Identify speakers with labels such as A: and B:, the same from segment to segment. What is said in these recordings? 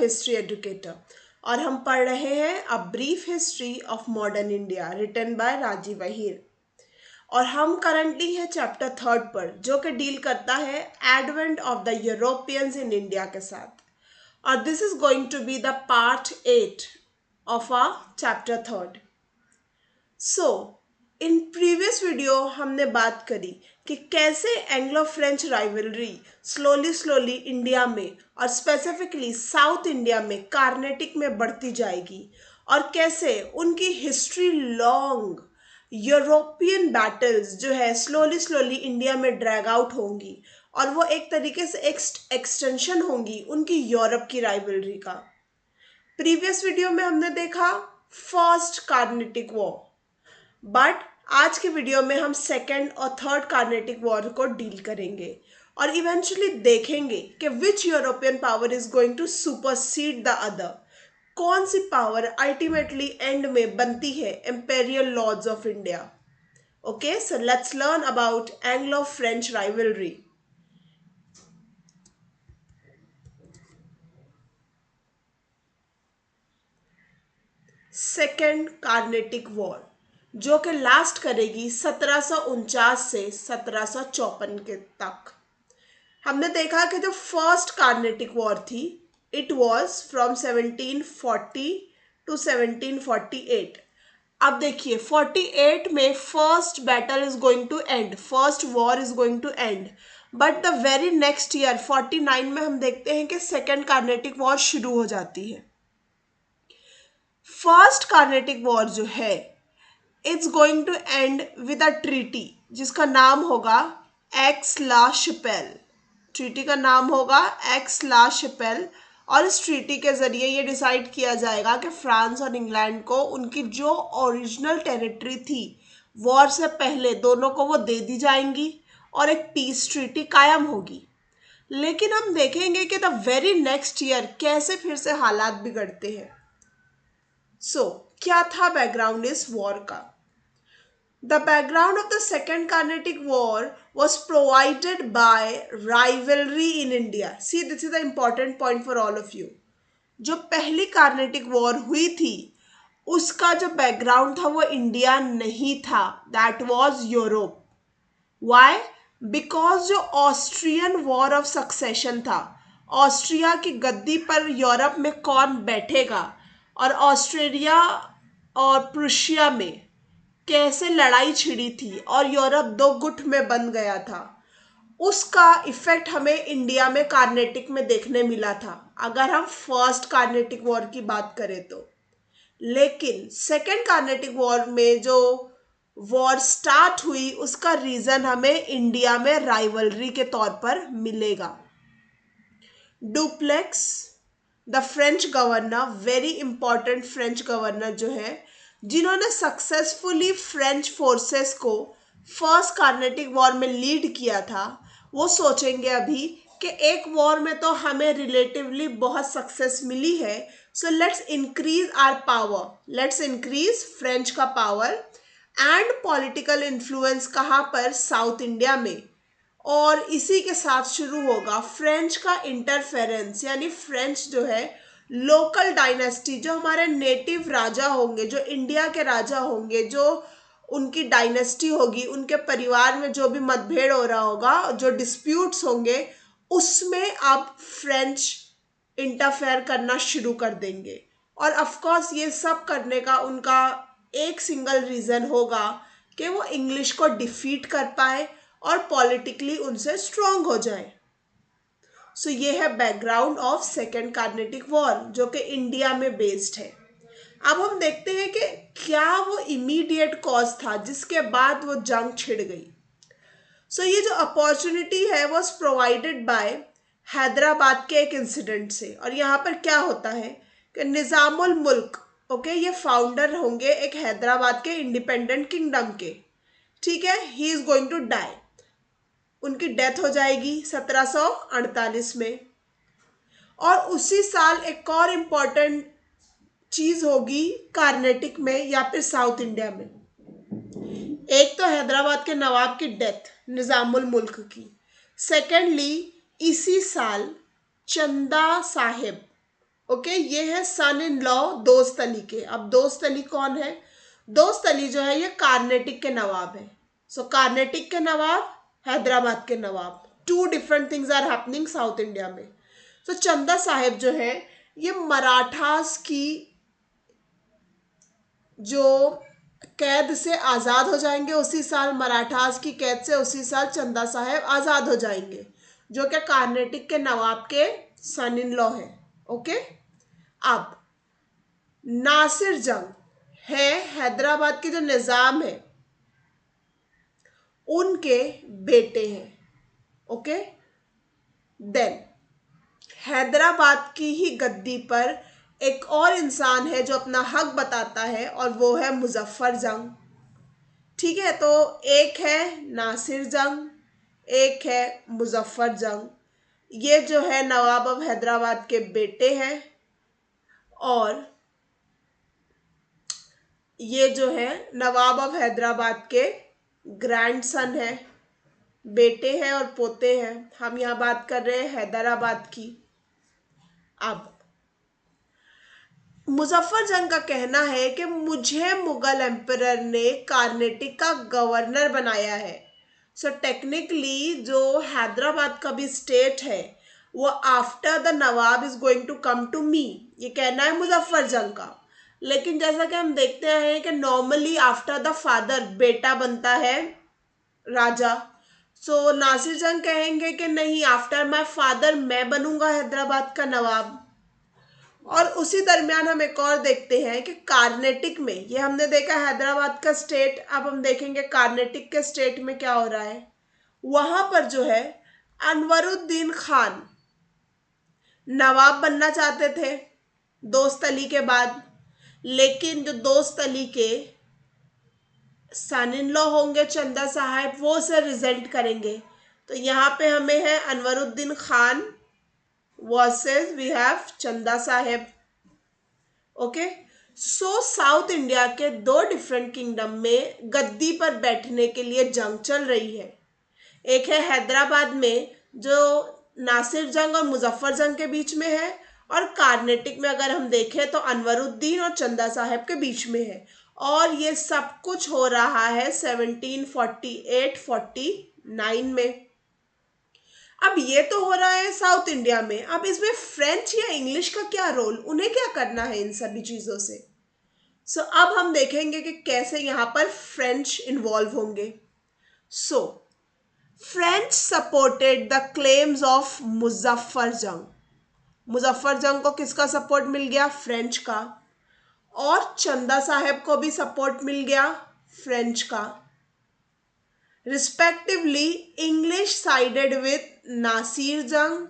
A: History educator और हम पढ़ रहे हैं a brief history of modern India written by Rajiv Ahir. और हम करंटली है चैप्टर 3 पर, जो कि डील करता है advent of the Europeans in India के साथ। और this is going to be the part 8 of uh chapter 3। So in previous video हमने बात करी कि कैसे Anglo French rivalry slowly slowly India में और स्पेसिफिकली साउथ इंडिया में कार्नेटिक में बढ़ती जाएगी और कैसे उनकी हिस्ट्री लॉन्ग यूरोपियन बैटल्स जो है स्लोली स्लोली इंडिया में ड्रैग आउट होंगी और वो एक तरीके से एक्सटेंशन होंगी उनकी यूरोप की राइवलरी का। प्रीवियस वीडियो में हमने देखा फर्स्ट कार्नेटिक वॉर, बट आज के वीडियो में हम सेकेंड और थर्ड कार्नेटिक वॉर को डील करेंगे और इवेंचुअली देखेंगे कि which European power is going to supersede the other. कौन सी पावर अल्टीमेटली एंड में बनती है imperial lords of India. Okay, so let's learn about Anglo French rivalry. Second Carnatic war जो कि लास्ट करेगी 1749 से 1754 के तक। हमने देखा कि जो फर्स्ट कार्नेटिक वॉर थी इट वाज फ्रॉम 1740 टू 1748। अब देखिए 48 में first battle is going to end, first war is going to end, but the very next year 49 में हम देखते हैं कि सेकेंड कार्नेटिक वॉर शुरू हो जाती है। फर्स्ट कार्नेटिक वॉर जो है it's going to end with a treaty जिसका नाम होगा एक्स ला शपेल। ट्रीटी का नाम होगा एक्स ला शपेल और इस ट्रीटी के जरिए ये डिसाइड किया जाएगा कि फ्रांस और इंग्लैंड को उनकी जो ओरिजिनल टेरिटरी थी वॉर से पहले दोनों को वो दे दी जाएंगी और एक पीस ट्रीटी कायम होगी। लेकिन हम देखेंगे कि द वेरी नेक्स्ट ईयर कैसे फिर से हालात बिगड़ते हैं। सो क्या था बैकग्राउंड इस वॉर का? The background of the Second Carnatic War was provided by rivalry in India. See, this is the important point for all of you. जो पहली कार्नेटिक वॉर हुई थी उसका जो बैकग्राउंड था वो इंडिया नहीं था, that was Europe. Why? Because जो ऑस्ट्रियन वॉर ऑफ सक्सेशन था, ऑस्ट्रिया की गद्दी पर यूरोप में कौन बैठेगा और ऑस्ट्रेलिया और प्रुशिया में कैसे लड़ाई छिड़ी थी और यूरोप दो गुट में बन गया था, उसका इफेक्ट हमें इंडिया में कार्नेटिक में देखने मिला था अगर हम फर्स्ट कार्नेटिक वॉर की बात करें तो। लेकिन सेकेंड कार्नेटिक वॉर में जो वॉर स्टार्ट हुई उसका रीजन हमें इंडिया में राइवलरी के तौर पर मिलेगा। Duplex the French governor, very important French governor जो है जिन्होंने सक्सेसफुली फ्रेंच फोर्सेस को फर्स्ट कार्नेटिक वॉर में लीड किया था, वो सोचेंगे अभी कि एक वॉर में तो हमें रिलेटिवली बहुत सक्सेस मिली है, so let's increase our power, let's increase French का पावर एंड पॉलिटिकल इन्फ्लुएंस कहाँ पर? साउथ इंडिया में। और इसी के साथ शुरू होगा फ्रेंच का इंटरफेरेंस, यानी फ्रेंच जो है लोकल डायनेस्टी, जो हमारे नेटिव राजा होंगे, जो इंडिया के राजा होंगे, जो उनकी डायनेस्टी होगी, उनके परिवार में जो भी मतभेद हो रहा होगा, जो डिस्प्यूट्स होंगे, उसमें अब फ्रेंच इंटरफेयर करना शुरू कर देंगे। और ऑफ कोर्स ये सब करने का उनका एक सिंगल रीज़न होगा कि वो इंग्लिश को डिफीट कर पाए और पॉलिटिकली उनसे स्ट्रांग हो जाए। सो ये है background of second Carnatic war जो कि इंडिया में बेस्ड है। अब हम देखते हैं कि क्या वो इमीडिएट कॉज था जिसके बाद वो जंग छिड़ गई। सो ये जो अपॉर्चुनिटी है वो प्रोवाइडेड बाय हैदराबाद के एक इंसिडेंट से। और यहाँ पर क्या होता है कि निज़ामुल मुल्क, ओके, ये फाउंडर होंगे एक हैदराबाद के इंडिपेंडेंट किंगडम के, ठीक है। He is going to die, उनकी डेथ हो जाएगी 1748 में। और उसी साल एक और इम्पॉर्टेंट चीज होगी कार्नेटिक में या फिर साउथ इंडिया में। एक तो हैदराबाद के नवाब की डेथ निज़ामुल मुल्क की, सेकेंडली इसी साल चंदा साहिब ओके, ये है सन इन लॉ दोस्त अली के। अब दोस्त अली कौन है? दोस्त अली जो है ये कार्नेटिक के नवाब है। सो कार्नेटिक के नवाब, हैदराबाद के नवाब, two different things are happening South India में। तो चंदा साहेब जो है ये मराठास की जो कैद से आज़ाद हो जाएंगे उसी साल, मराठास की कैद से उसी साल चंदा साहेब आज़ाद हो जाएंगे, जो कि कार्नेटिक के नवाब के सन इन लॉ है। ओके, अब नासिर जंग है हैदराबाद के जो निज़ाम है उनके बेटे हैं। ओके, देन हैदराबाद की ही गद्दी पर एक और इंसान है जो अपना हक बताता है और वो है मुजफ्फर जंग। ठीक है, तो एक है नासिर जंग, एक है मुजफ्फर जंग। ये जो है नवाब ऑफ हैदराबाद के बेटे हैं और ये जो है नवाब ऑफ हैदराबाद के ग्रैंडसन है, बेटे हैं और पोते हैं। हम यहाँ बात कर रहे हैं हैदराबाद की। अब मुजफ्फर जंग का कहना है कि मुझे मुगल एम्परर ने कार्नेटिक का गवर्नर बनाया है। सो टेक्निकली जो हैदराबाद का भी स्टेट है वो after the nawab is going to come to me, ये कहना है मुजफ्फर जंग का। लेकिन जैसा कि हम देखते हैं कि नॉर्मली आफ्टर द फादर बेटा बनता है राजा। सो नासिर जंग कहेंगे कि नहीं, आफ्टर माय फादर मैं बनूंगा हैदराबाद का नवाब। और उसी दरमियान हम एक और देखते हैं कि कार्नेटिक में, ये हमने देखा हैदराबाद का स्टेट, अब हम देखेंगे कार्नेटिक के स्टेट में क्या हो रहा है। वहां पर जो है अनवरुद्दीन खान नवाब बनना चाहते थे दोस्त अली के बाद, लेकिन जो दोस्त अली के सन इन लॉ होंगे चंदा साहब वो उसे रिजेंट करेंगे। तो यहाँ पे हमें है Anwaruddin Khan versus we have Chanda Sahib. Okay, so south India के दो डिफरेंट किंगडम में गद्दी पर बैठने के लिए जंग चल रही है। एक है हैदराबाद में जो नासिर जंग और मुजफ्फर जंग के बीच में है, और कार्नेटिक में अगर हम देखें तो अनवरुद्दीन और चंदा साहब के बीच में है। और ये सब कुछ हो रहा है 1748-49 में। अब ये तो हो रहा है साउथ इंडिया में, अब इसमें फ्रेंच या इंग्लिश का क्या रोल, उन्हें क्या करना है इन सभी चीज़ों से। सो अब हम देखेंगे कि कैसे यहाँ पर फ्रेंच इन्वॉल्व होंगे। सो French supported the claims of Muzaffar जंग। मुजफ्फर जंग को किसका सपोर्ट मिल गया? फ्रेंच का। और चंदा साहेब को भी सपोर्ट मिल गया फ्रेंच का। Respectively English sided with Nasir Jung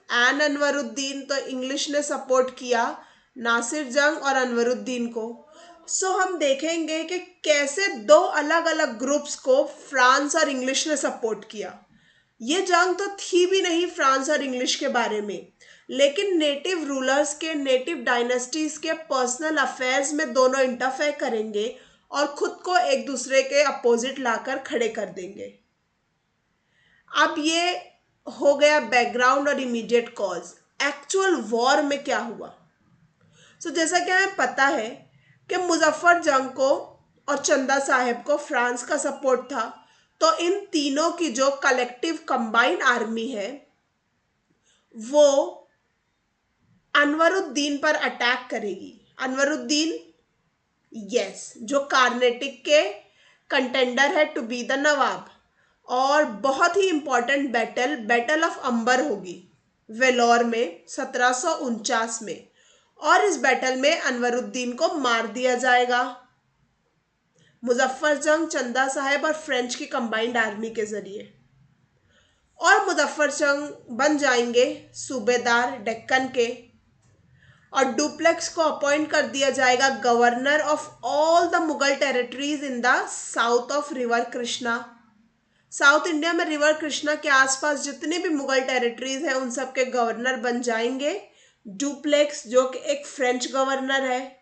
A: and Anwaruddin, तो इंग्लिश ने सपोर्ट किया नासिर जंग और अनवरुद्दीन को। सो हम देखेंगे कि कैसे दो अलग अलग ग्रुप्स को फ्रांस और इंग्लिश ने सपोर्ट किया। ये जंग तो थी भी नहीं फ्रांस और इंग्लिश के बारे में, लेकिन नेटिव रूलर्स के, नेटिव डायनेस्टीज के पर्सनल अफेयर्स में दोनों इंटरफेयर करेंगे और खुद को एक दूसरे के अपोजिट लाकर खड़े कर देंगे। अब ये हो गया बैकग्राउंड और इमीडिएट कॉज। एक्चुअल वॉर में क्या हुआ? सो जैसा कि हमें पता है कि मुजफ्फर जंग को और चंदा साहेब को फ्रांस का सपोर्ट था, तो इन तीनों की जो कलेक्टिव कंबाइंड आर्मी है वो अनवरुद्दीन पर अटैक करेगी। अनवरुद्दीन, यस, जो कार्नेटिक के कंटेंडर है टू बी द नवाब। और बहुत ही इंपॉर्टेंट बैटल, बैटल ऑफ अंबर होगी वेलोर में 1749 में, और इस बैटल में अनवरुद्दीन को मार दिया जाएगा मुजफ्फर जंग, चंदा साहेब और फ्रेंच की कंबाइंड आर्मी के जरिए। और मुजफ्फर जंग बन जाएंगे सूबेदार डेक्कन के, और डुप्लेक्स को अपॉइंट कर दिया जाएगा governor of all the Mughal territories in the south of river Krishna. South India में रिवर कृष्णा के आसपास जितने भी मुगल टेरिटरीज हैं उन सब के गवर्नर बन जाएंगे डुप्लेक्स, जो कि एक फ्रेंच गवर्नर है।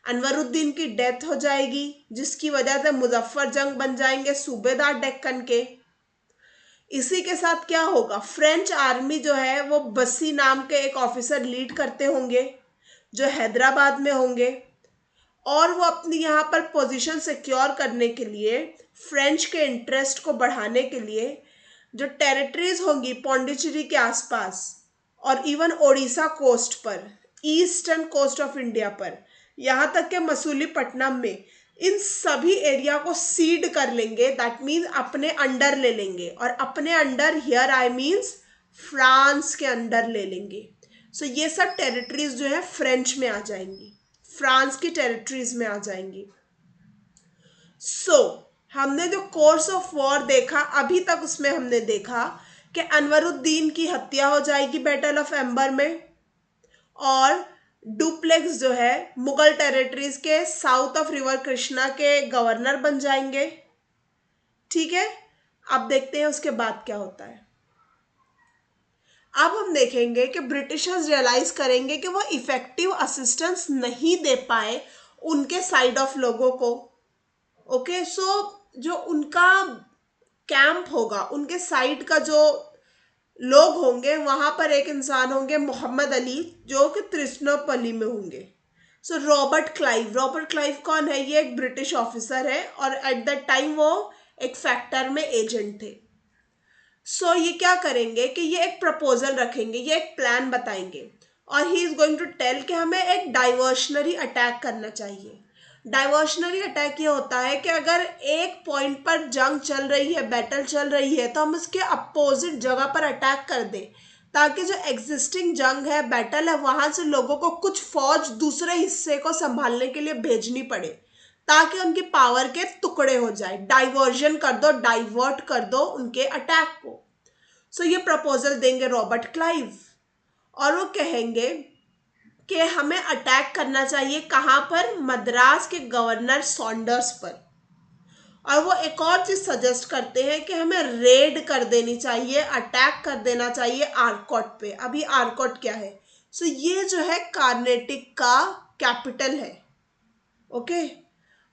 A: अनवरुद्दीन की डेथ हो जाएगी जिसकी वजह से मुजफ्फर जंग बन जाएंगे सूबेदार डेक्कन के। इसी के साथ क्या होगा, फ्रेंच आर्मी जो है वो बस्सी नाम के एक ऑफिसर लीड करते होंगे जो हैदराबाद में होंगे, और वो अपनी यहाँ पर पोजीशन सिक्योर करने के लिए, फ्रेंच के इंटरेस्ट को बढ़ाने के लिए, जो टेरिटरीज होंगी पौंडीचेरी के आसपास और इवन ओडिशा कोस्ट पर, ईस्टर्न कोस्ट ऑफ इंडिया पर, यहाँ तक के मसूलीपट्टनम में, इन सभी एरिया को सीड कर लेंगे। दैट मीन्स अपने अंडर ले लेंगे, और अपने under here I means France के अंडर ले लेंगे। सो ये सब टेरिटरीज जो है फ्रेंच में आ जाएंगी, फ्रांस की टेरिटरीज में आ जाएंगी। सो हमने जो कोर्स ऑफ वॉर देखा अभी तक, उसमें हमने देखा कि अनवरुद्दीन की हत्या हो जाएगी बैटल ऑफ एम्बर में, और डुप्लेक्स जो है मुगल टेरिटरीज के साउथ ऑफ रिवर कृष्णा के गवर्नर बन जाएंगे। ठीक है, अब देखते हैं उसके बाद क्या होता है। अब हम देखेंगे कि ब्रिटिशर्स रियलाइज करेंगे कि वो इफेक्टिव असिस्टेंस नहीं दे पाए उनके साइड ऑफ लोगों को। ओके, सो जो उनका कैंप होगा, उनके साइड का जो लोग होंगे, वहां पर एक इंसान होंगे मोहम्मद अली जो कि त्रिचनोपल्ली में होंगे। सो रॉबर्ट क्लाइव कौन है? ये एक ब्रिटिश ऑफिसर है और एट दैट टाइम वो एक फैक्टर में एजेंट थे। सो ये क्या करेंगे कि ये एक प्रपोजल रखेंगे, ये एक प्लान बताएंगे, और he is going to tell कि हमें एक डाइवर्शनरी अटैक करना चाहिए। डाइवर्शनरी अटैक ये होता है कि अगर एक पॉइंट पर जंग चल रही है, बैटल चल रही है, तो हम उसके अपोजिट जगह पर अटैक कर दें, ताकि जो एग्जिस्टिंग जंग है, बैटल है, वहां से लोगों को कुछ फौज दूसरे हिस्से को संभालने के लिए भेजनी पड़े, ताकि उनकी पावर के टुकड़े हो जाए। डाइवर्जन कर दो, डाइवर्ट कर दो उनके अटैक को। सो ये प्रपोजल देंगे रॉबर्ट क्लाइव, और वो कहेंगे कि हमें अटैक करना चाहिए कहाँ पर? मद्रास के गवर्नर सॉन्डर्स पर। और वो एक और चीज सजेस्ट करते हैं कि हमें रेड कर देनी चाहिए, अटैक कर देना चाहिए आर्कॉट पे। अभी आर्कॉट क्या है? सो ये जो है कार्नेटिक का कैपिटल है। ओके,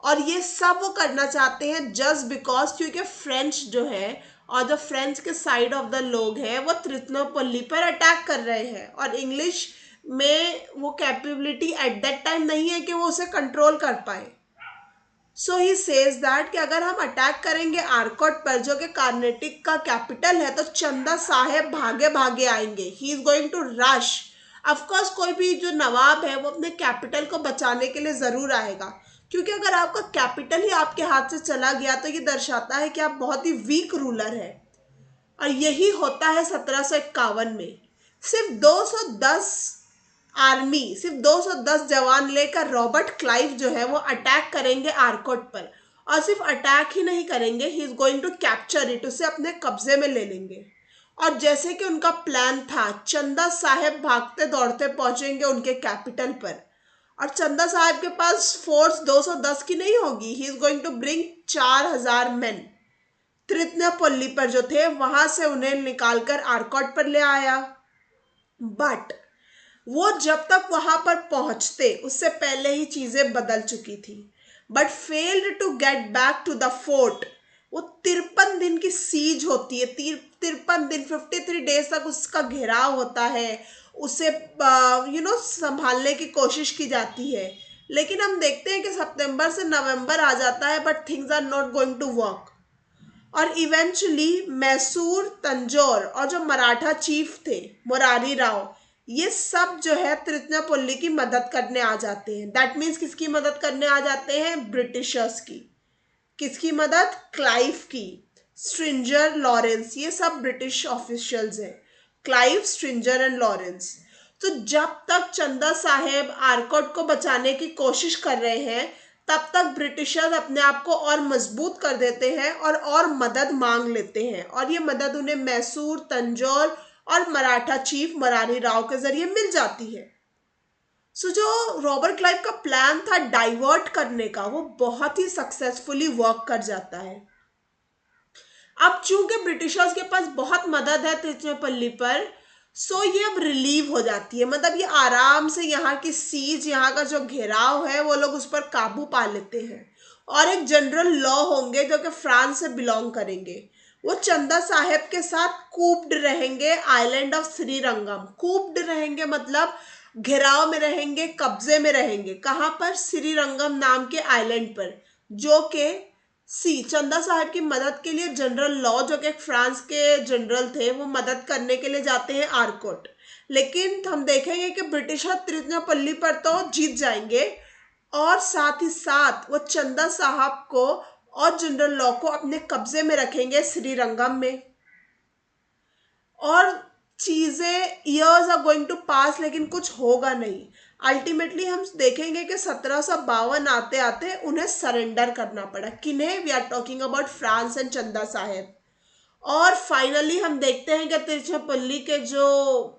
A: और ये सब वो करना चाहते हैं जस्ट बिकॉज क्योंकि फ्रेंच जो है और जो फ्रेंच के साइड ऑफ द लोग हैं वो त्रिचनोपल्ली पर अटैक कर रहे हैं, और इंग्लिश में वो कैपेबिलिटी एट दैट टाइम नहीं है कि वो उसे कंट्रोल कर पाए। सो ही सेज दैट कि अगर हम अटैक करेंगे आर्कॉट पर जो कि कार्नेटिक का कैपिटल है, तो चंदा साहेब भागे भागे आएंगे। He is going to rush. Of course कोई भी जो नवाब है वो अपने कैपिटल को बचाने के लिए ज़रूर आएगा, क्योंकि अगर आपका कैपिटल ही आपके हाथ से चला गया तो ये दर्शाता है कि आप बहुत ही वीक रूलर है। और यही होता है 1751 में। सिर्फ 210 आर्मी, सिर्फ 210 जवान लेकर रॉबर्ट क्लाइव जो है वो अटैक करेंगे आर्कॉट पर, और सिर्फ अटैक ही नहीं करेंगे, he is going to capture it, उसे अपने कब्जे में ले लेंगे। और जैसे कि उनका प्लान था, चंदा साहेब भागते दौड़ते पहुंचेंगे उनके कैपिटल पर, और चंदा साहब के पास फोर्स 210 की नहीं होगी, he is going to bring 4000 man Trichinopoly पर जो थे वहां से उन्हें निकालकर आर्कॉट पर ले आया। बट वो जब तक वहां पर पहुंचते उससे पहले ही चीजें बदल चुकी थी। But failed to get back to the fort. वो 53 दिन की सीज होती है, 53 दिन, 53 डेज तक उसका घेराव होता है, उसे संभालने की कोशिश की जाती है। लेकिन हम देखते हैं कि सितंबर से नवंबर आ जाता है, but things are not going to work. और इवेंचुअली मैसूर, तंजौर और जो मराठा चीफ थे मुरारी राव, ये सब जो है त्रिचनापल्ली की मदद करने आ जाते हैं। दैट मीन्स किसकी मदद करने आ जाते हैं? ब्रिटिशर्स की। किसकी मदद? क्लाइव की। स्ट्रिंजर, लॉरेंस, ये सब ब्रिटिश ऑफिशियल्स हैं। Clive, Stringer and Lawrence. तो जब तक चंदा साहेब आर्कॉट को बचाने की कोशिश कर रहे हैं, तब तक ब्रिटिशर्स अपने आप को और मजबूत कर देते हैं और मदद मांग लेते हैं, और ये मदद उन्हें मैसूर, तंजौर और मराठा चीफ मरारी राव के जरिए मिल जाती है। सो जो रॉबर्ट क्लाइव का प्लान था डाइवर्ट करने का, वो बहुत ही सक्सेसफुली वर्क कर जाता है। अब चूंकि ब्रिटिशर्स के पास बहुत मदद है त्रिचनापल्ली पर, सो ये अब रिलीव हो जाती है, मतलब ये आराम से यहाँ की सीज, यहाँ का जो घेराव है, वो लोग उस पर काबू पा लेते हैं। और एक जनरल लॉ होंगे जो कि फ्रांस से बिलोंग करेंगे, वो चंदा साहेब के साथ कूप्ड रहेंगे आइलैंड ऑफ श्रीरंगम। कूप्ड रहेंगे मतलब घेराव में रहेंगे, कब्जे में रहेंगे। कहाँ पर? श्रीरंगम नाम के आइलैंड पर, जो कि चंदा साहब की मदद के लिए जनरल लॉ, जो कि फ्रांस के जनरल थे, वो मदद करने के लिए जाते हैं आरकोट। लेकिन हम देखेंगे कि ब्रिटिशर तिरुचिरापल्ली पर तो जीत जाएंगे, और साथ ही साथ वो चंदा साहब को और जनरल लॉ को अपने कब्जे में रखेंगे श्रीरंगम में। और चीजें ईयर्स आर गोइंग टू पास, लेकिन कुछ होगा नहीं। अल्टीमेटली हम देखेंगे कि 1752 आते आते उन्हें सरेंडर करना पड़ा। किन्हें? We are talking about France and Chanda Sahib. और फाइनली हम देखते हैं कि तिरुचिरापल्ली के जो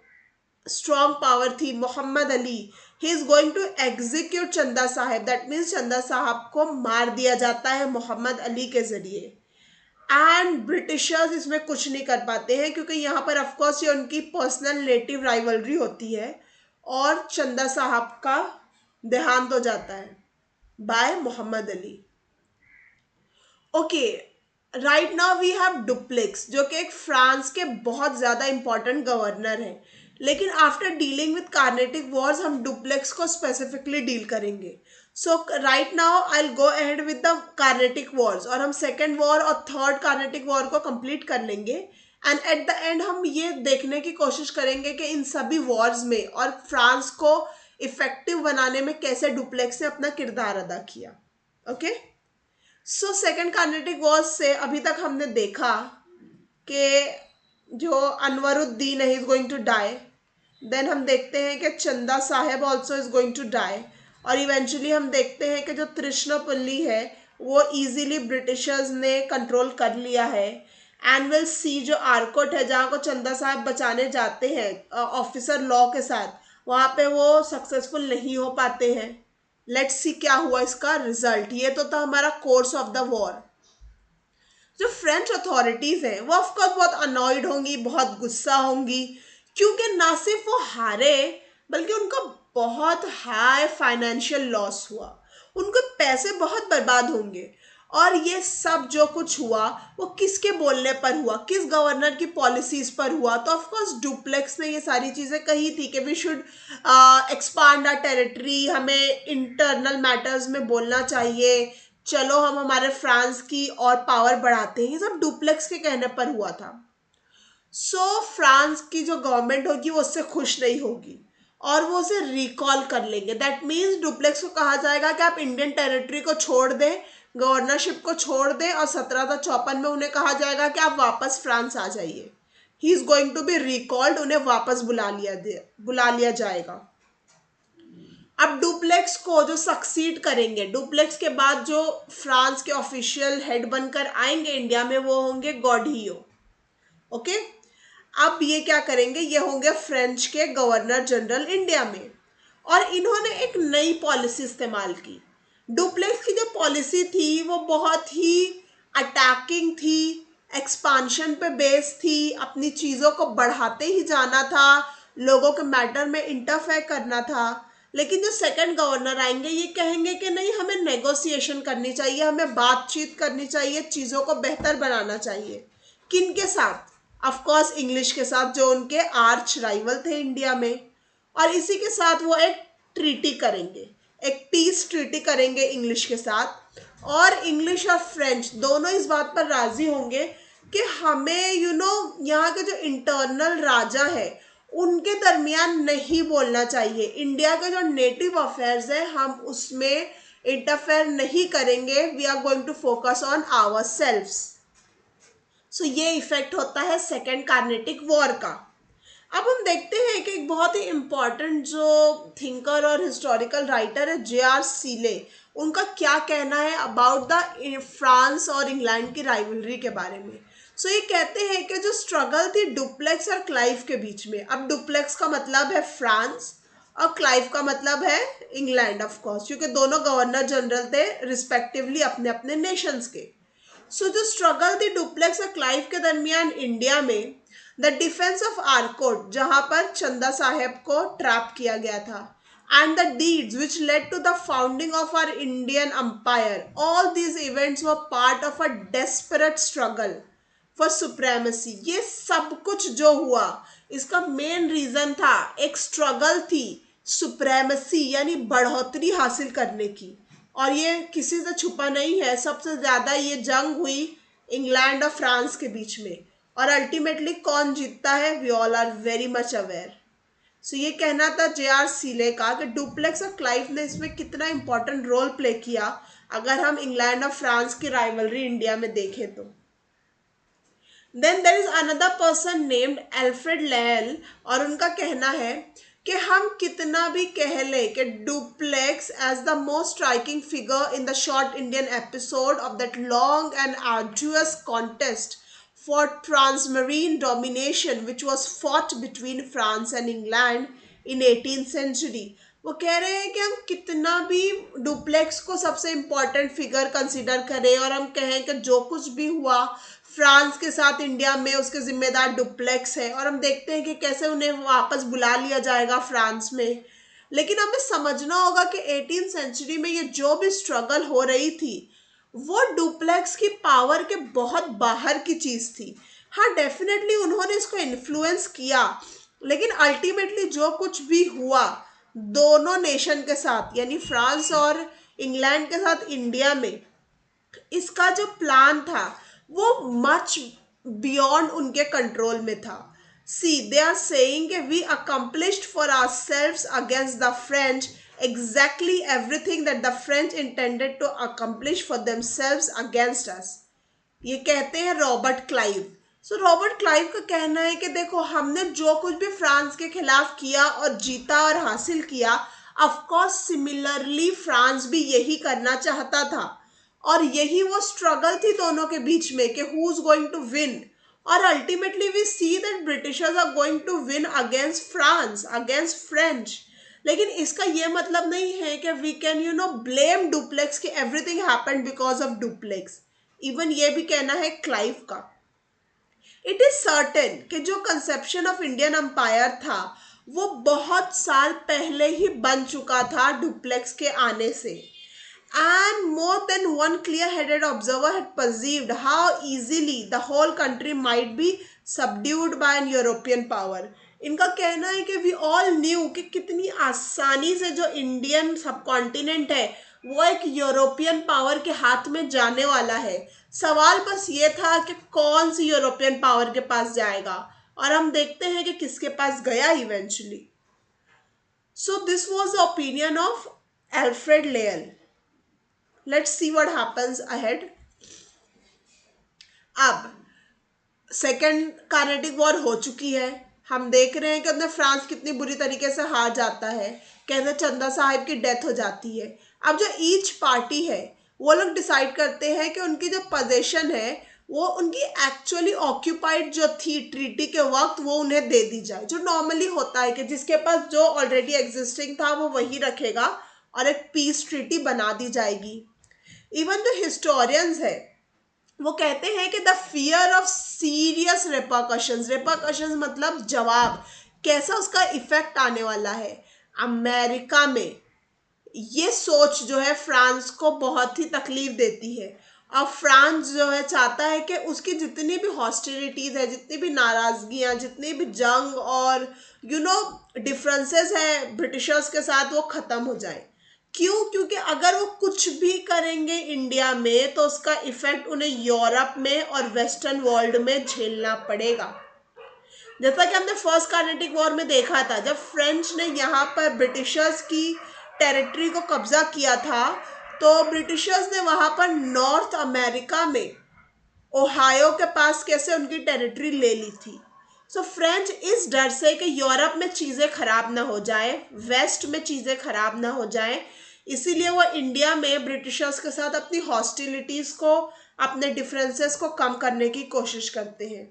A: स्ट्रॉन्ग पावर थी, Muhammad Ali, he is going to execute Chanda Sahib. That means चंदा साहब को मार दिया जाता है मोहम्मद अली के जरिए। एंड ब्रिटिशर्स इसमें कुछ नहीं कर पाते हैं, क्योंकि यहाँ पर ऑफकोर्स ये उनकी पर्सनल नेटिव राइवलरी होती है, और चंदा साहब का देहांत हो जाता है by Muhammad Ali. Okay, right now we have Dupleix, जो कि एक फ्रांस के बहुत ज़्यादा इंपॉर्टेंट गवर्नर हैं। लेकिन after dealing with Carnatic wars हम डुप्लेक्स को स्पेसिफिकली डील करेंगे। So right now I will go ahead with the Carnatic wars, और हम सेकेंड वॉर और थर्ड कार्नेटिक वॉर को कंप्लीट कर लेंगे। एंड एट द एंड हम ये देखने की कोशिश करेंगे कि इन सभी वॉर्स में और फ्रांस को इफेक्टिव बनाने में कैसे डुप्लेक्स ने अपना किरदार अदा किया। Okay, so second Carnatic war से अभी तक हमने देखा कि जो अनवरुद्दीन है is going to die. Then हम देखते हैं कि Chanda Sahib also is going to die. और इवेंचुअली हम देखते हैं कि जो त्रिशनापल्ली है वो इजीली ब्रिटिशर्स ने कंट्रोल कर लिया है। एंड विल सी, जो आरकोट है जहाँ को चंदा साहब बचाने जाते हैं ऑफिसर लॉ के साथ, वहाँ पे वो सक्सेसफुल नहीं हो पाते हैं। लेट्स सी क्या हुआ इसका रिजल्ट। ये तो था हमारा कोर्स ऑफ द वॉर। जो फ्रेंच अथॉरिटीज हैं वो ऑफकोर्स बहुत अनॉयड होंगी, बहुत गुस्सा होंगी, क्योंकि ना सिर्फ वो हारे बल्कि उनका बहुत हाई फाइनेंशियल लॉस हुआ। उनके पैसे बहुत बर्बाद होंगे। और ये सब जो कुछ हुआ वो किसके बोलने पर हुआ? किस गवर्नर की पॉलिसीज पर हुआ? तो ऑफकोर्स डुप्लेक्स ने ये सारी चीज़ें कही थी कि we should expand our territory, हमें इंटरनल मैटर्स में बोलना चाहिए, चलो हम हमारे फ्रांस की और पावर बढ़ाते हैं। ये सब डुप्लेक्स के कहने पर हुआ था। सो फ्रांस की जो गवर्नमेंट होगी वो उससे खुश नहीं होगी और वो उसे रिकॉल कर लेंगे। दैट मीन्स डुप्लेक्स को कहा जाएगा कि आप इंडियन टेरिटरी को छोड़ दें, गवर्नरशिप को छोड़ दें, और 1754 में उन्हें कहा जाएगा कि आप वापस फ्रांस आ जाइए। He is going to be recalled, उन्हें वापस बुला लिया जाएगा। अब डुप्लेक्स को जो सक्सीड करेंगे, डुप्लेक्स के बाद जो फ्रांस के ऑफिशियल हेड बनकर आएंगे इंडिया में, वो होंगे गॉडहियो। ओके, अब ये क्या करेंगे? ये होंगे फ्रेंच के गवर्नर जनरल इंडिया में, और इन्होंने एक नई पॉलिसी इस्तेमाल की। डुप्लेक्स की जो पॉलिसी थी वो बहुत ही अटैकिंग थी, एक्सपांशन पे बेस थी, अपनी चीज़ों को बढ़ाते ही जाना था, लोगों के मैटर में इंटरफेयर करना था। लेकिन जो सेकंड गवर्नर आएंगे ये कहेंगे कि नहीं, हमें नेगोशिएशन करनी चाहिए, हमें बातचीत करनी चाहिए, चीज़ों को बेहतर बनाना चाहिए। किन के साथ? ऑफ कोर्स इंग्लिश के साथ, जो उनके आर्च राइवल थे इंडिया में। और इसी के साथ वो एक ट्रीटी करेंगे, एक पीस ट्रीटी करेंगे इंग्लिश के साथ। और इंग्लिश और फ्रेंच दोनों इस बात पर राजी होंगे कि हमें यहाँ के जो इंटरनल राजा है उनके दरमियान नहीं बोलना चाहिए। इंडिया के जो नेटिव अफेयर्स है हम उसमें इंटरफेयर नहीं करेंगे। We are going to focus on ourselves. सो ये इफेक्ट होता है सेकेंड कार्नेटिक वॉर का। अब हम देखते हैं कि एक बहुत ही इम्पॉर्टेंट जो थिंकर और हिस्टोरिकल राइटर है जे.आर. सीले, उनका क्या कहना है अबाउट द फ्रांस और इंग्लैंड की राइवलरी के बारे में। सो ये कहते हैं कि जो स्ट्रगल थी डुप्लेक्स और क्लाइव के बीच में, अब डुप्लेक्स का मतलब है फ्रांस और क्लाइव का मतलब है इंग्लैंड ऑफ कोर्स, क्योंकि दोनों गवर्नर जनरल थे रिस्पेक्टिवली अपने अपने नेशंस के। सो जो स्ट्रगल थी डुप्लेक्स और क्लाइव के दरमियान इंडिया में, द डिफेंस ऑफ आरकोट जहां पर चंदा साहेब को ट्रैप किया गया था, and the deeds which led to the founding of our Indian empire, all these events were part of a desperate struggle for supremacy. ये सब कुछ जो हुआ इसका मेन रीजन था, एक स्ट्रगल थी सुप्रेमेसी यानी बढ़ोतरी हासिल करने की। और ये किसी से छुपा नहीं है, सबसे ज्यादा ये जंग हुई इंग्लैंड और फ्रांस के बीच में। और अल्टीमेटली कौन जीतता है, we all are very much aware. So ये कहना था जे.आर. सीले का कि डुप्लेक्स और क्लाइव ने इसमें कितना इंपॉर्टेंट रोल प्ले किया, अगर हम इंग्लैंड और फ्रांस की राइवलरी इंडिया में देखें तो। Then there is another person named Alfred Lyall, और उनका कहना है कि हम कितना भी कह ले कि Dupleix as the most striking figure in the short Indian episode of that long and arduous contest for transmarine domination which was fought between France and England in 18th century। वो कह रहे हैं कि हम कितना भी डुप्लेक्स को सबसे इम्पोर्टेंट फिगर कंसिडर करें और हम कहें कि जो कुछ भी हुआ फ्रांस के साथ इंडिया में उसके जिम्मेदार डुप्लेक्स है, और हम देखते हैं कि कैसे उन्हें वापस बुला लिया जाएगा फ्रांस में, लेकिन हमें समझना होगा कि 18th सेंचुरी में ये जो भी स्ट्रगल हो रही थी वो डुप्लेक्स की पावर के बहुत बाहर की चीज थी। हाँ, डेफिनेटली उन्होंने इसको इन्फ्लुएंस किया, लेकिन अल्टीमेटली जो कुछ भी हुआ दोनों नेशन के साथ यानी फ्रांस और इंग्लैंड के साथ इंडिया में, इसका जो प्लान था वो मच बियॉन्ड उनके कंट्रोल में था। See they are saying we accomplished for ourselves against the French exactly everything that the French intended to accomplish for themselves against us। ये कहते हैं रॉबर्ट क्लाइव। सो रॉबर्ट क्लाइव का कहना है कि देखो, हमने जो कुछ भी फ्रांस के खिलाफ किया और जीता और हासिल किया, ऑफ कोर्स सिमिलरली फ्रांस भी यही करना चाहता था, और यही वो स्ट्रगल थी दोनों के बीच में कि who is going to win. और ultimately we see that Britishers are going to win against France, against French. लेकिन इसका ये मतलब नहीं है कि वी कैन ब्लेम डुप्लेक्स कि everything happened because of Dupleix. Even ये भी कहना है क्लाइव का। इट इज सर्टेन कि जो कंसेप्शन ऑफ इंडियन एम्पायर था वो बहुत साल पहले ही बन चुका था डुप्लेक्स के आने से। And more than one clear-headed observer had perceived how easily the whole country might be subdued by an European power। इनका कहना है कि we all knew कि कितनी आसानी से जो इंडियन सब कॉन्टिनेंट है वो एक यूरोपियन पावर के हाथ में जाने वाला है। सवाल बस ये था कि कौन सी यूरोपियन पावर के पास जाएगा, और हम देखते हैं कि किसके पास गया eventually. So this was the opinion of Alfred Lyall. Let's see what happens ahead. अब सेकेंड कार्नेटिक वॉर हो चुकी है, हम देख रहे हैं कि उसमें फ्रांस कितनी बुरी तरीके से हार जाता है, कैसे चंदा साहिब की डेथ हो जाती है। अब जो ईच पार्टी है वो लोग डिसाइड करते हैं कि उनकी जो पोजीशन है वो उनकी एक्चुअली ऑक्यूपाइड जो थी ट्रीटी के वक्त वो उन्हें दे दी जाए, जो नॉर्मली होता है कि जिसके पास जो ऑलरेडी एग्जिस्टिंग था वो वही रखेगा और एक पीस ट्रीटी बना दी जाएगी। इवन जो हिस्टोरियंस है वो कहते हैं कि the fear of serious repercussions, repercussions मतलब जवाब, कैसा उसका इफेक्ट आने वाला है अमेरिका में, ये सोच जो है फ्रांस को बहुत ही तकलीफ देती है। अब फ्रांस जो है चाहता है कि उसकी जितनी भी हॉस्टिलिटीज है, जितनी भी नाराजगियां, जितनी भी जंग और डिफरेंसेस है ब्रिटिशर्स के साथ, वो खत्म हो जाए। क्यों? क्योंकि अगर वो कुछ भी करेंगे इंडिया में तो उसका इफेक्ट उन्हें यूरोप में और वेस्टर्न वर्ल्ड में झेलना पड़ेगा। जैसा कि हमने फर्स्ट कार्नेटिक वॉर में देखा था, जब फ्रेंच ने यहाँ पर ब्रिटिशर्स की टेरिटरी को कब्जा किया था तो ब्रिटिशर्स ने वहाँ पर नॉर्थ अमेरिका में ओहायो के पास कैसे उनकी टेरिटरी ले ली थी। सो फ्रेंच इस डर से कि यूरोप में चीज़ें खराब ना हो जाए, वेस्ट में चीज़ें खराब ना हो जाए, इसीलिए वो इंडिया में ब्रिटिशर्स के साथ अपनी हॉस्टिलिटीज़ को, अपने डिफरेंसेस को कम करने की कोशिश करते हैं।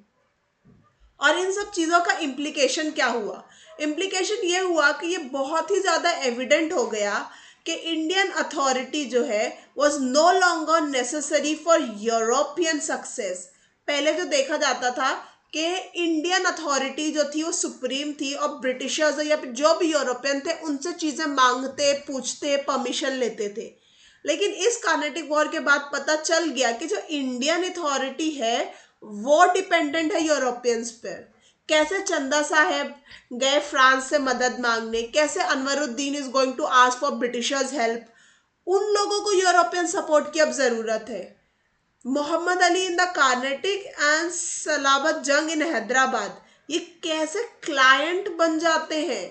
A: और इन सब चीज़ों का इम्प्लीकेशन क्या हुआ? इम्प्लीकेशन ये हुआ कि ये बहुत ही ज़्यादा एविडेंट हो गया कि इंडियन अथॉरिटी जो है was no longer necessary for European success. पहले जो देखा जाता था कि इंडियन अथॉरिटी जो थी वो सुप्रीम थी और ब्रिटिशर्स या जो भी यूरोपियन थे उनसे चीज़ें मांगते, पूछते, परमिशन लेते थे। लेकिन इस कार्नेटिक वॉर के बाद पता चल गया कि जो इंडियन अथॉरिटी है वो डिपेंडेंट है यूरोपियंस पर। कैसे चंदा साहब गए फ्रांस से मदद मांगने, कैसे Anwaruddin is going to ask for Britishers help, उन लोगों को यूरोपियन सपोर्ट की अब जरूरत है। Mohammed Ali in the Carnatic and Salabat Jung in Hyderabad, ये कैसे क्लाइंट बन जाते हैं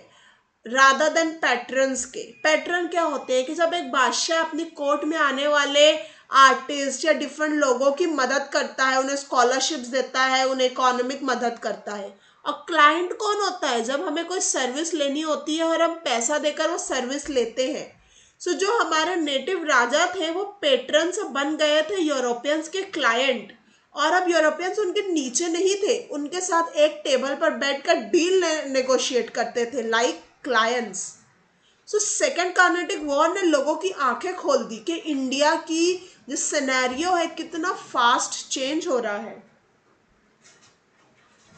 A: रादर देन पैट्रन्स के। पैट्रन क्या होते हैं कि जब एक बादशाह अपनी कोर्ट में आने वाले आर्टिस्ट या डिफरेंट लोगों की मदद करता है, उन्हें स्कॉलरशिप्स देता है, उन्हें इकोनॉमिक मदद करता है। और क्लाइंट कौन होता है, जब हमें कोई सर्विस लेनी होती है और हम पैसा देकर वो सर्विस लेते हैं। सो जो हमारे नेटिव राजा थे वो पेट्रन से बन गए थे यूरोपियंस के क्लाइंट, और अब यूरोपियंस उनके नीचे नहीं थे, उनके साथ एक टेबल पर बैठकर डील नेगोशिएट करते थे लाइक क्लाइंट्स। सो सेकेंड कार्नेटिक वॉर ने लोगों की आंखें खोल दी कि इंडिया की जो सिनेरियो है कितना फास्ट चेंज हो रहा है।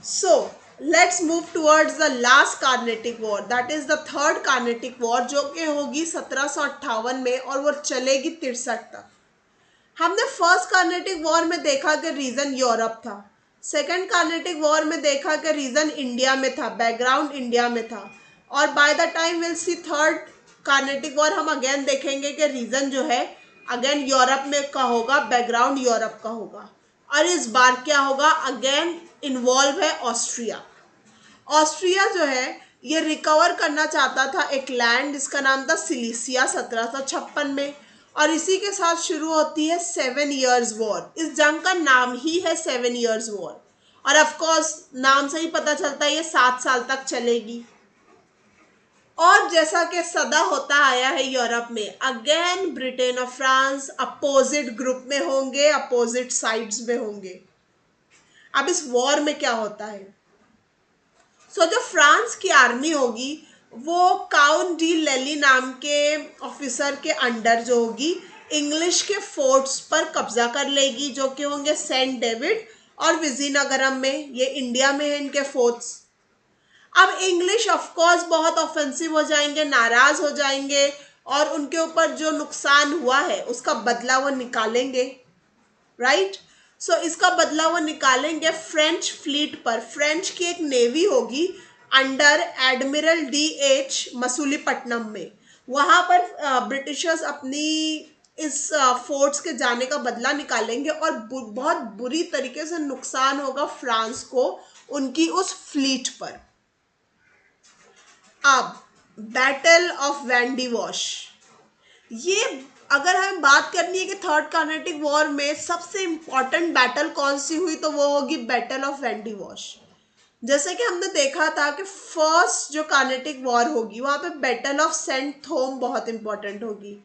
A: So let's move towards the last Carnatic war, that is the third Carnatic war, जो कि होगी 1758 में और वो चलेगी 63 तक। हमने फर्स्ट कार्नेटिक वॉर में देखा कि रीजन यूरोप था, सेकेंड कार्नेटिक वॉर में देखा कि रीजन इंडिया में था, बैकग्राउंड इंडिया में था, और by the time will see third Carnatic war हम अगेन देखेंगे कि रीजन जो है अगेन यूरोप में का होगा, बैकग्राउंड यूरोप का होगा। और इस बार क्या होगा, अगेन इन्वॉल्व है ऑस्ट्रिया। ऑस्ट्रिया जो है ये रिकवर करना चाहता था एक लैंड जिसका नाम था सिलीसिया 1756 में, और इसी के साथ शुरू होती है 7 years वॉर। इस जंग का नाम ही है 7 years वॉर, और ऑफ कोर्स नाम से ही पता चलता है ये 7 साल तक चलेगी। और जैसा कि सदा होता आया है यूरोप में, अगेन ब्रिटेन और फ्रांस अपोजिट ग्रुप में होंगे, अपोजिट साइड्स में होंगे। अब इस वॉर में क्या होता है, सो जो फ्रांस की आर्मी होगी वो काउंट डी लेली नाम के ऑफिसर के अंडर जो होगी इंग्लिश के फोर्ट्स पर कब्जा कर लेगी, जो कि होंगे सेंट डेविड और विजयनगरम में, ये इंडिया में है इनके फोर्ट्स। अब इंग्लिश ऑफ कोर्स बहुत ऑफेंसिव हो जाएंगे, नाराज हो जाएंगे, और उनके ऊपर जो नुकसान हुआ है उसका बदला वो निकालेंगे, राइट। सो इसका बदला वो निकालेंगे फ्रेंच फ्लीट पर। फ्रेंच की एक नेवी होगी अंडर एडमिरल DH मसूलीपट्टनम में, वहां पर ब्रिटिशर्स अपनी इस फोर्ट्स के जाने का बदला निकालेंगे, और बहुत बुरी तरीके से नुकसान होगा फ्रांस को उनकी उस फ्लीट पर। अब बैटल ऑफ वैंडी वॉश, ये अगर हमें बात करनी है कि थर्ड कार्नेटिक वॉर में सबसे इंपॉर्टेंट बैटल कौन सी हुई, तो वो होगी बैटल ऑफ वैंडी वॉश। जैसे कि हमने देखा था कि फर्स्ट जो कार्नेटिक वॉर होगी वहां पे बैटल ऑफ सेंट थोम बहुत इंपॉर्टेंट होगी,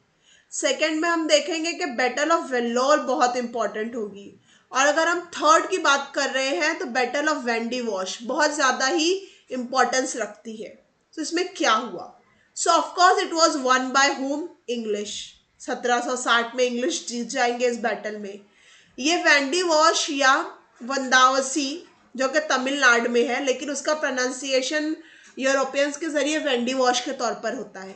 A: सेकेंड में हम देखेंगे कि बैटल ऑफ वेल्लोर बहुत इंपॉर्टेंट होगी, और अगर हम थर्ड की बात कर रहे हैं तो बैटल ऑफ वैंडी वॉश बहुत ज़्यादा ही इंपॉर्टेंस रखती है। तो इसमें क्या हुआ, so of course it was one by whom, English. 1760 में इंग्लिश जीत जाएंगे इस बैटल में। ये वैंडी वॉश या वंदावसी जो कि तमिलनाडु में है, लेकिन उसका प्रोनाउंसिएशन यूरोपियंस के जरिए वैंडी वॉश के तौर पर होता है।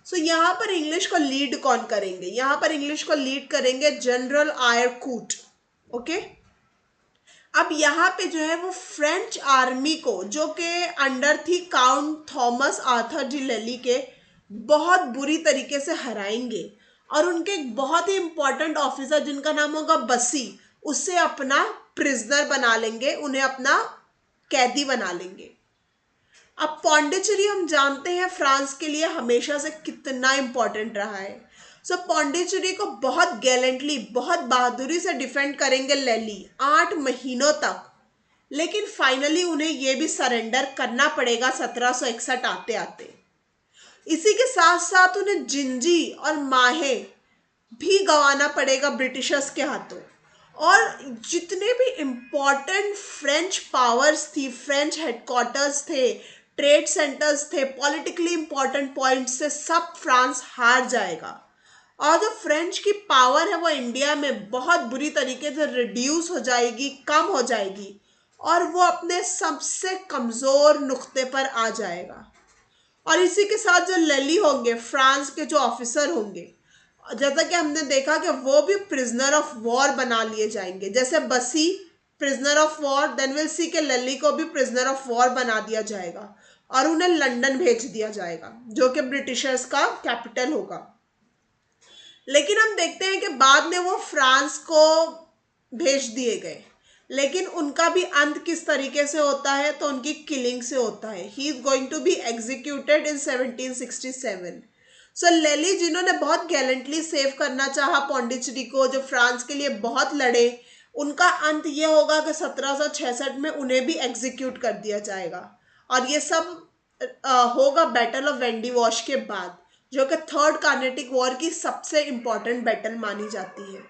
A: सो यहाँ पर इंग्लिश को लीड कौन करेंगे, यहाँ पर इंग्लिश को लीड करेंगे जनरल आयरकूट, ओके। अब यहाँ पे जो है वो फ्रेंच आर्मी को, जो कि अंडर थी काउंट थॉमस आर्थर डी लेली के, बहुत बुरी तरीके से हराएंगे, और उनके एक बहुत ही इंपॉर्टेंट ऑफिसर जिनका नाम होगा बसी, उससे अपना प्रिजनर बना लेंगे, उन्हें अपना कैदी बना लेंगे। अब पौंडीचेरी हम जानते हैं फ्रांस के लिए हमेशा से कितना इंपॉर्टेंट रहा है। सो पौंडीचेरी को बहुत गैलेंटली, बहुत बहादुरी से डिफेंड करेंगे लेली 8 महीनों तक, लेकिन फाइनली उन्हें यह भी सरेंडर करना पड़ेगा 1761 आते आते। इसी के साथ साथ उन्हें जिंजी और माहे भी गंवाना पड़ेगा ब्रिटिशर्स के हाथों, और जितने भी इम्पोर्टेंट फ्रेंच पावर्स थी, फ्रेंच हेडक्वार्टर्स थे, ट्रेड सेंटर्स थे, पॉलिटिकली इंपॉर्टेंट पॉइंट्स से, सब फ्रांस हार जाएगा, और जो फ्रेंच की पावर है वो इंडिया में बहुत बुरी तरीके से रिड्यूस हो जाएगी, कम हो जाएगी, और वो अपने सबसे कमज़ोर नुक्ते पर आ जाएगा। और इसी के साथ जो लेली होंगे, फ्रांस के जो ऑफिसर होंगे, जैसा कि हमने देखा कि वो भी प्रिजनर ऑफ वॉर बना लिए जाएंगे, जैसे Bussy prisoner of war, then will see के लली को भी प्रिजनर ऑफ वॉर बना दिया जाएगा और उन्हें लंदन भेज दिया जाएगा जो कि ब्रिटिशर्स का कैपिटल होगा। लेकिन हम देखते हैं कि बाद में वो फ्रांस को भेज दिए गए, लेकिन उनका भी अंत किस तरीके से होता है, तो उनकी किलिंग से होता है। He is going to be executed in 1767। So Lally, जिन्होंने बहुत गैलेंटली सेव करना चाहा पौंडीचेरी को, जो फ्रांस के लिए बहुत लड़े, उनका अंत ये होगा कि 1766 में उन्हें भी एग्जीक्यूट कर दिया जाएगा। और ये सब होगा बैटल ऑफ वेंडी वॉश के बाद, जो कि थर्ड कार्नेटिक वॉर की सबसे इंपॉर्टेंट बैटल मानी जाती है।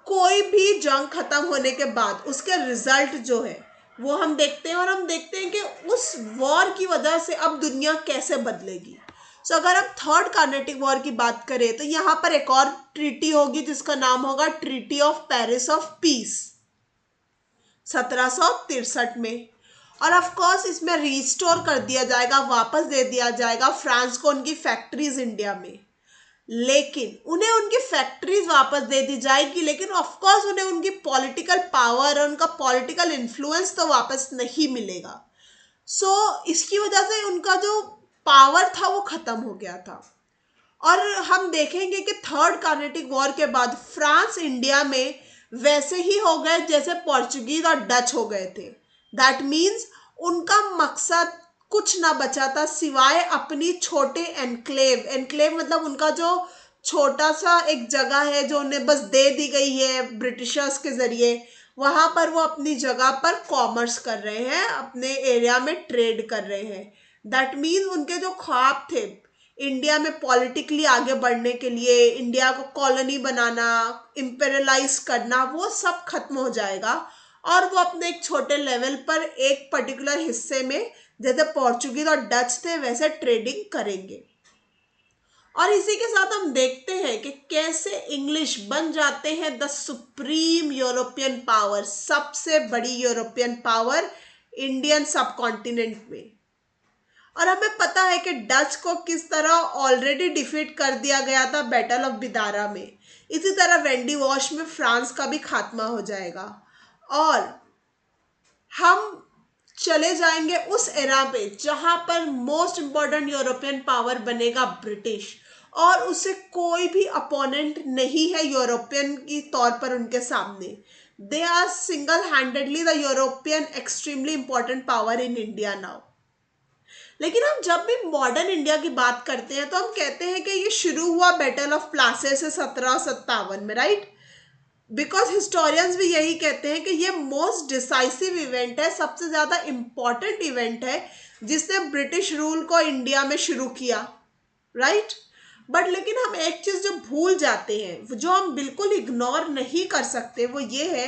A: कोई भी जंग खत्म होने के बाद उसके रिजल्ट जो है वो हम देखते हैं, और हम देखते हैं कि उस वॉर की वजह से अब दुनिया कैसे बदलेगी। सो अगर हम थर्ड कार्नेटिक वॉर की बात करें तो यहाँ पर एक और ट्रीटी होगी जिसका नाम होगा treaty of Paris of peace 1763 में। और ऑफ कोर्स इसमें रिस्टोर कर दिया जाएगा, वापस दे दिया जाएगा फ्रांस को उनकी फैक्ट्रीज इंडिया में। लेकिन उन्हें उनकी फैक्ट्रीज वापस दे दी जाएगी, लेकिन ऑफ कोर्स उन्हें उनकी पॉलिटिकल पावर और उनका पॉलिटिकल इन्फ्लुएंस तो वापस नहीं मिलेगा। सो इसकी वजह से उनका जो पावर था वो खत्म हो गया था। और हम देखेंगे कि थर्ड कार्नेटिक वॉर के बाद फ्रांस इंडिया में वैसे ही हो गए जैसे पोर्चुगीज और डच हो गए थे। दैट मीन्स उनका मकसद कुछ ना बचा था सिवाय अपनी छोटे एनक्लेव, एनक्लेव मतलब उनका जो छोटा सा एक जगह है जो उन्हें बस दे दी गई है ब्रिटिशर्स के जरिए, वहां पर वो अपनी जगह पर कॉमर्स कर रहे हैं, अपने एरिया में ट्रेड कर रहे हैं। दैट मीन्स उनके जो ख्वाब थे इंडिया में पॉलिटिकली आगे बढ़ने के लिए, इंडिया को कॉलोनी बनाना, इम्पेरियलाइज करना, वो सब खत्म हो जाएगा। और वो अपने एक छोटे लेवल पर एक पर्टिकुलर हिस्से में जैसे पोर्चुगीज और डच थे वैसे ट्रेडिंग करेंगे। और इसी के साथ हम देखते हैं कि कैसे इंग्लिश बन जाते हैं द सुप्रीम यूरोपियन पावर, सबसे बड़ी यूरोपियन पावर इंडियन सब कॉन्टिनेंट में। और हमें पता है कि डच को किस तरह ऑलरेडी डिफीट कर दिया गया था बैटल ऑफ बिदारा में। इसी तरह वेंडी वॉश में फ्रांस का भी खात्मा हो जाएगा और हम चले जाएंगे उस एरा पे जहां पर मोस्ट इंपॉर्टेंट यूरोपियन पावर बनेगा ब्रिटिश, और उसे कोई भी अपोनेंट नहीं है यूरोपियन की तौर पर उनके सामने। They are single handedly the European extremely important power in India now. लेकिन हम जब भी मॉडर्न इंडिया की बात करते हैं तो हम कहते हैं कि ये शुरू हुआ बैटल ऑफ प्लासे से 1757 में, राइट? बिकॉज हिस्टोरियंस भी यही कहते हैं कि ये मोस्ट डिसाइसिव इवेंट है, सबसे ज़्यादा इम्पॉर्टेंट इवेंट है जिसने ब्रिटिश रूल को इंडिया में शुरू किया, राइट? बट लेकिन हम एक चीज़ जो भूल जाते हैं, जो हम बिल्कुल इग्नोर नहीं कर सकते, वो ये है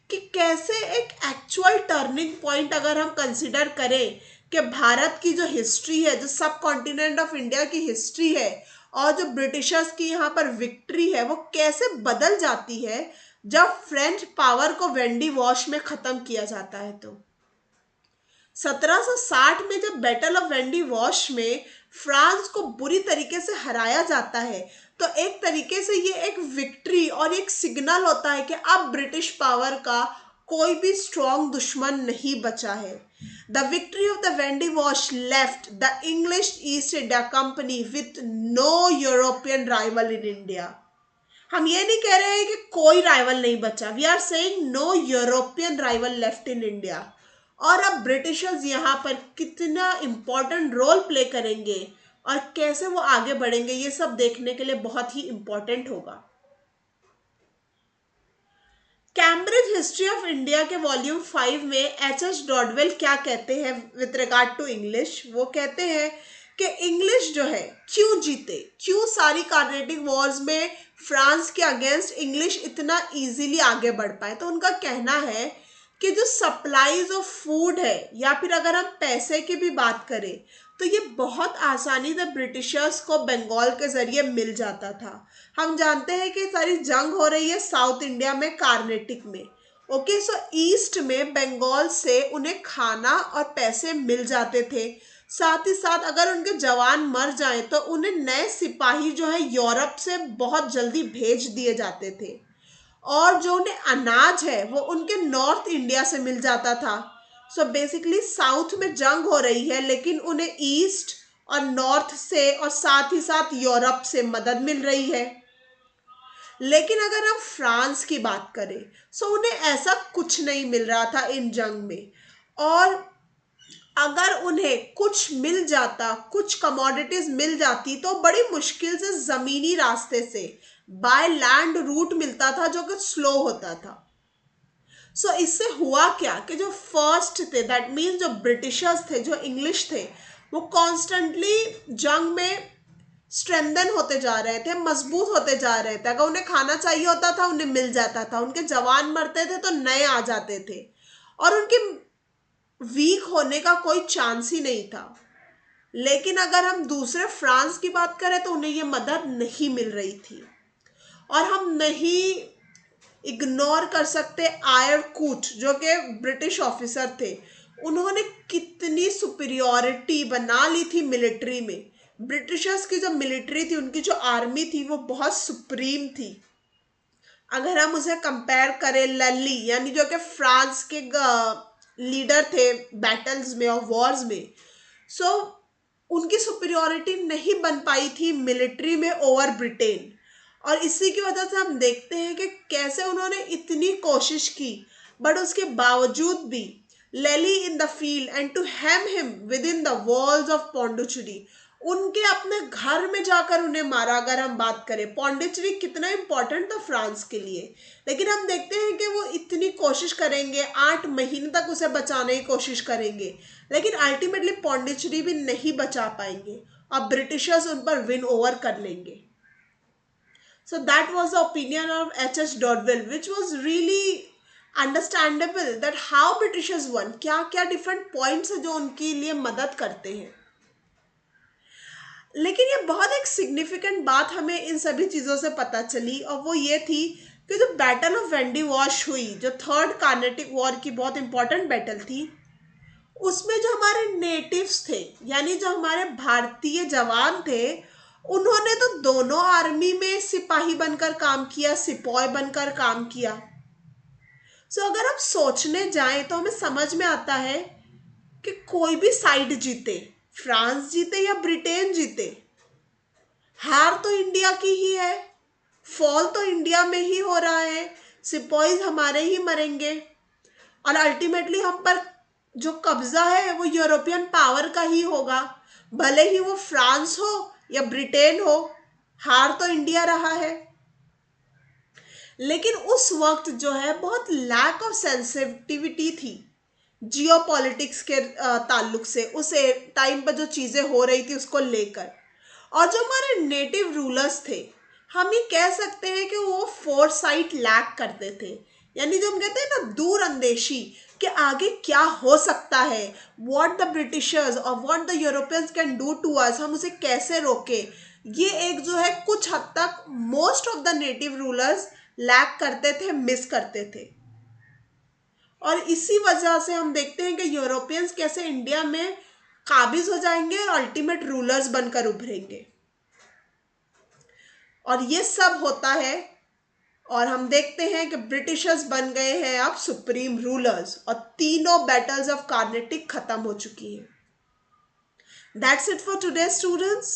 A: कि कैसे एक एक्चुअल टर्निंग पॉइंट अगर हम कंसिडर करें कि भारत की जो हिस्ट्री है, जो सब कॉन्टिनेंट ऑफ इंडिया की हिस्ट्री है और जो ब्रिटिशर्स की यहाँ पर विक्ट्री है, वो कैसे बदल जाती है जब फ्रेंच पावर को वेंडी वॉश में खत्म किया जाता है। तो 1760 में जब बैटल ऑफ वेंडी वॉश में फ्रांस को बुरी तरीके से हराया जाता है, तो एक तरीके से ये एक विक्ट्री और एक सिग्नल होता है कि अब ब्रिटिश पावर का कोई भी स्ट्रॉन्ग दुश्मन नहीं बचा है। The victory of the Wandiwash left the English East India Company with no European rival in India. हम ये नहीं कह रहे हैं कि कोई राइवल नहीं बचा, we are saying no European rival left in India. और अब ब्रिटिशर्स यहाँ पर कितना इंपॉर्टेंट रोल प्ले करेंगे और कैसे वो आगे बढ़ेंगे, ये सब देखने के लिए बहुत ही इंपॉर्टेंट होगा। कैम्ब्रिज हिस्ट्री ऑफ इंडिया के वॉल्यूम 5 में एच डॉडवेल क्या कहते हैं विथ रिगार्ड टू इंग्लिश? वो कहते हैं कि इंग्लिश जो है क्यों जीते, क्यों सारी कार्नेटिक वॉर्स में फ्रांस के अगेंस्ट इंग्लिश इतना इजीली आगे बढ़ पाए। तो उनका कहना है कि जो सप्लाईज ऑफ फूड है या फिर अगर हम पैसे की भी बात करें तो ये बहुत आसानी से ब्रिटिशर्स को बंगाल के जरिए मिल जाता था। हम जानते हैं कि सारी जंग हो रही है साउथ इंडिया में कार्नेटिक में, ओके। सो ईस्ट में बंगाल से उन्हें खाना और पैसे मिल जाते थे। साथ ही साथ अगर उनके जवान मर जाएं तो उन्हें नए सिपाही जो है यूरोप से बहुत जल्दी भेज दिए जाते थे। और जो उन्हें अनाज है वो उनके नॉर्थ इंडिया से मिल जाता था। सो बेसिकली साउथ में जंग हो रही है, लेकिन उन्हें ईस्ट और नॉर्थ से और साथ ही साथ यूरोप से मदद मिल रही है। लेकिन अगर हम फ्रांस की बात करें, सो उन्हें ऐसा कुछ नहीं मिल रहा था इन जंग में। और अगर उन्हें कुछ मिल जाता, कुछ कमोडिटीज मिल जाती, तो बड़ी मुश्किल से जमीनी रास्ते से बाय लैंड रूट मिलता था, जो कि स्लो होता था। सो इससे हुआ क्या कि जो फर्स्ट थे, दैट मीन्स जो ब्रिटिशर्स थे, जो इंग्लिश थे, वो कॉन्स्टेंटली जंग में स्ट्रेंथन होते जा रहे थे, मजबूत होते जा रहे थे। अगर उन्हें खाना चाहिए होता था, उन्हें मिल जाता था। उनके जवान मरते थे तो नए आ जाते थे, और उनके वीक होने का कोई चांस ही नहीं था। लेकिन अगर हम दूसरे फ्रांस की बात करें, तो उन्हें ये मदद नहीं मिल रही थी। और हम नहीं इग्नोर कर सकते आयर कूट, जो कि ब्रिटिश ऑफिसर थे। उन्होंने कितनी सुपीरियोरिटी बना ली थी मिलिट्री में। ब्रिटिशर्स की जो मिलिट्री थी, उनकी जो आर्मी थी, वो बहुत सुप्रीम थी। अगर हम उसे कंपेयर करें लली, यानी जो कि फ्रांस के लीडर थे बैटल्स में और वॉर्स में, सो उनकी सुपीरियोरिटी नहीं बन पाई थी मिलिट्री में ओवर ब्रिटेन। और इसी की वजह से हम देखते हैं कि कैसे उन्होंने इतनी कोशिश की, बट उसके बावजूद भी Lally in the field and to hem him within the walls of Pondicherry, उनके अपने घर में जाकर उन्हें मारा। अगर हम बात करें, पौंडीचेरी कितना इंपॉर्टेंट था फ्रांस के लिए, लेकिन हम देखते हैं कि वो इतनी कोशिश करेंगे, 8 महीने तक उसे बचाने की कोशिश करेंगे, लेकिन अल्टीमेटली पौंडीचेरी भी नहीं बचा पाएंगे और ब्रिटिशर्स उन पर विन ओवर कर लेंगे। So that was the opinion of H.H. Dodwell, which was really understandable that how Britishers won. क्या क्या डिफरेंट पॉइंट्स है जो उनके लिए मदद करते हैं। लेकिन ये बहुत एक सिग्निफिकेंट बात हमें इन सभी चीज़ों से पता चली, और वो ये थी कि जो बैटल ऑफ वेंडी वॉश हुई, जो थर्ड कार्नेटिक वॉर की बहुत इंपॉर्टेंट बैटल थी, उसमें जो हमारे नेटिव्स थे, यानी जो हमारे भारतीय जवान थे, उन्होंने तो दोनों आर्मी में सिपाही बनकर काम किया, सिपाही बनकर काम किया। सो अगर हम सोचने जाएं तो हमें समझ में आता है कि कोई भी साइड जीते, फ्रांस जीते या ब्रिटेन जीते, हार तो इंडिया की ही है, फॉल तो इंडिया में ही हो रहा है, सिपाही हमारे ही मरेंगे, और अल्टीमेटली हम पर जो कब्जा है वो यूरोपियन पावर का ही होगा। भले ही वो फ्रांस हो या ब्रिटेन हो, हार तो इंडिया रहा है। लेकिन उस वक्त जो है बहुत लैक ऑफ सेंसिटिविटी थी जियो पॉलिटिक्स के ताल्लुक से, उस टाइम पर जो चीज़ें हो रही थी उसको लेकर। और जो हमारे नेटिव रूलर्स थे, हम ये कह सकते हैं कि वो फोरसाइट लैक करते थे, यानी जो हम कहते हैं ना दूरअंदेशी, कि आगे क्या हो सकता है, व्हाट द ब्रिटिशर्स और what the Europeans can do to us, हम उसे कैसे रोके। ये एक जो है कुछ हद तक most of the native rulers lack करते थे, मिस करते थे। और इसी वजह से हम देखते हैं कि यूरोपियंस कैसे इंडिया में काबिज हो जाएंगे और अल्टीमेट रूलर्स बनकर उभरेंगे। और ये सब होता है, और हम देखते हैं कि ब्रिटिशर्स बन गए हैं अब सुप्रीम रूलर्स, और तीनों बैटल्स ऑफ कार्नेटिक खत्म हो चुकी हैं। That's it for today students.